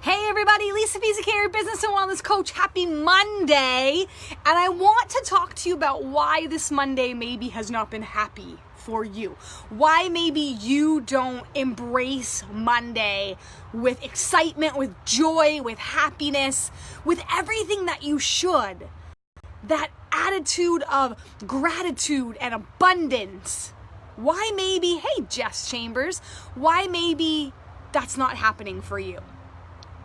Hey everybody, Lisa Pezik here, business and wellness coach. Happy Monday. And I want to talk to you about why this Monday maybe has not been happy for you. Why maybe you don't embrace Monday with excitement, with joy, with happiness, with everything that you should. That attitude of gratitude and abundance. Why maybe, hey Jess Chambers, why maybe that's not happening for you?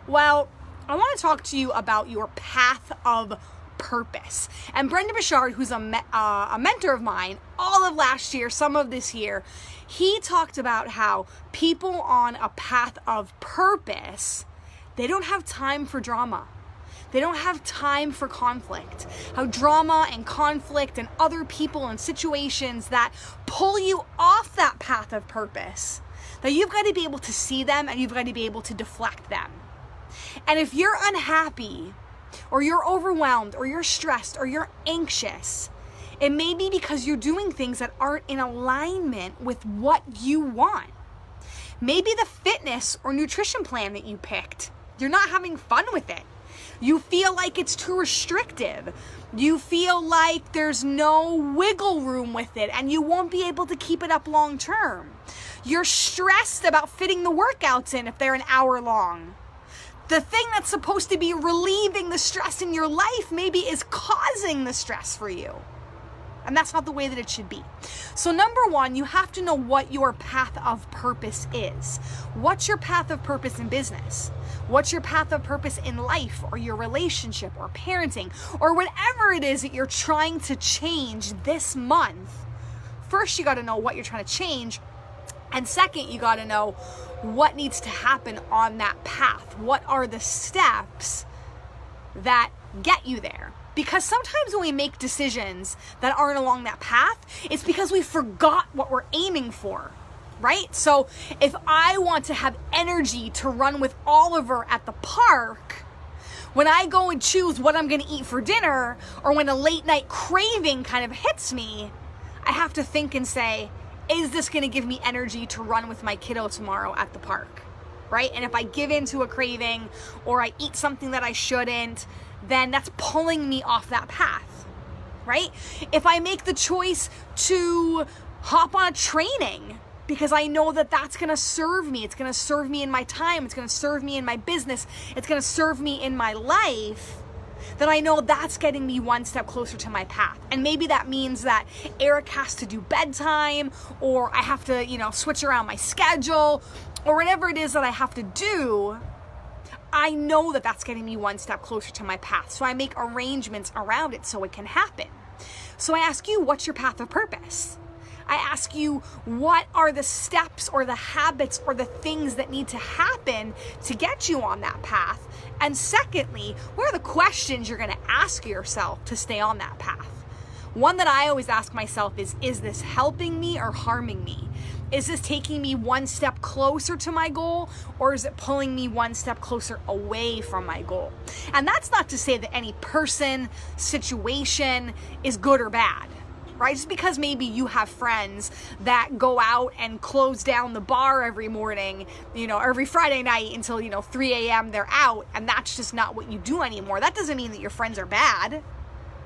Well, I want to talk to you about your path of purpose. And Brenda Bouchard, who's a mentor of mine, all of last year, some of this year, he talked about how people on a path of purpose, they don't have time for drama. They don't have time for conflict. How drama and conflict and other people and situations that pull you off that path of purpose, that you've got to be able to see them and you've got to be able to deflect them. And if you're unhappy, or you're overwhelmed, or you're stressed, or you're anxious, it may be because you're doing things that aren't in alignment with what you want. Maybe the fitness or nutrition plan that you picked, you're not having fun with it. You feel like it's too restrictive. You feel like there's no wiggle room with it and you won't be able to keep it up long term. You're stressed about fitting the workouts in if they're an hour long. The thing that's supposed to be relieving the stress in your life maybe is causing the stress for you. And that's not the way that it should be. So number one, you have to know what your path of purpose is. What's your path of purpose in business? What's your path of purpose in life or your relationship or parenting or whatever it is that you're trying to change this month? First, you got to know what you're trying to change. And second, you got to know what needs to happen on that path. What are the steps that get you there? Because sometimes when we make decisions that aren't along that path, it's because we forgot what we're aiming for, right? So if I want to have energy to run with Oliver at the park, when I go and choose what I'm going to eat for dinner, or when a late night craving kind of hits me, I have to think and say, is this going to give me energy to run with my kiddo tomorrow at the park, right? And if I give into a craving or I eat something that I shouldn't, then that's pulling me off that path, right? If I make the choice to hop on a training because I know that that's going to serve me, it's going to serve me in my time, it's going to serve me in my business, it's going to serve me in my life, then I know that's getting me one step closer to my path. And maybe that means that Eric has to do bedtime, or I have to, switch around my schedule, or whatever it is that I have to do. I know that that's getting me one step closer to my path. So I make arrangements around it so it can happen. So I ask you, what's your path of purpose? I ask you, what are the steps or the habits or the things that need to happen to get you on that path? And secondly, what are the questions you're going to ask yourself to stay on that path? One that I always ask myself is this helping me or harming me? Is this taking me one step closer to my goal, or is it pulling me one step closer away from my goal? And that's not to say that any person, situation is good or bad, right? Just because maybe you have friends that go out and close down the bar every morning, every Friday night until, 3 a.m. they're out, and that's just not what you do anymore. That doesn't mean that your friends are bad,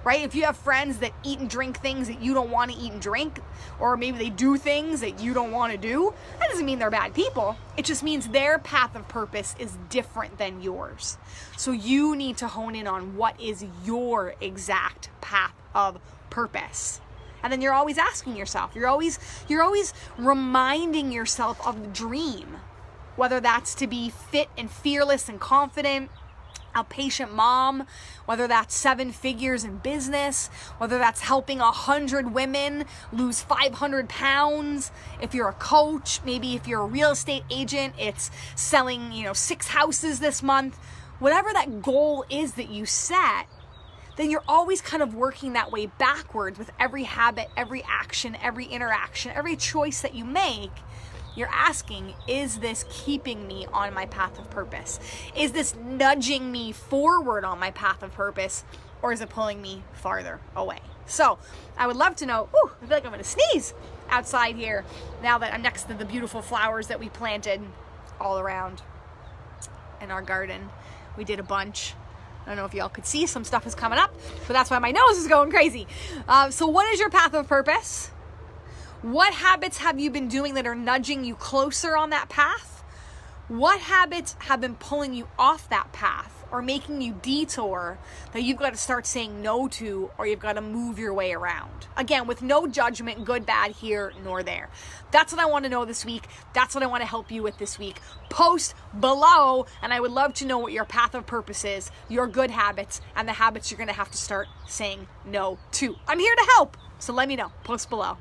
right? If you have friends that eat and drink things that you don't want to eat and drink, or maybe they do things that you don't want to do, that doesn't mean they're bad people. It just means their path of purpose is different than yours. So you need to hone in on what is your exact path of purpose. And then you're always asking yourself, you're always reminding yourself of the dream, whether that's to be fit and fearless and confident, a patient mom, whether that's 7 figures in business, whether that's helping 100 women lose 500 pounds. If you're a coach, maybe if you're a real estate agent, it's selling, 6 houses this month. Whatever that goal is that you set, then you're always kind of working that way backwards with every habit, every action, every interaction, every choice that you make. You're asking, is this keeping me on my path of purpose? Is this nudging me forward on my path of purpose, or is it pulling me farther away? So I would love to know, I feel like I'm going to sneeze outside here now that I'm next to the beautiful flowers that we planted all around. in our garden. We did a bunch. I don't know if y'all could see, some stuff is coming up, but that's why my nose is going crazy. So what is your path of purpose? What habits have you been doing that are nudging you closer on that path? What habits have been pulling you off that path or making you detour that you've got to start saying no to, or you've got to move your way around? Again, with no judgment, good, bad, here nor there. That's what I want to know this week. That's what I want to help you with this week. Post below, and I would love to know what your path of purpose is, your good habits, and the habits you're going to have to start saying no to. I'm here to help, so let me know. Post below.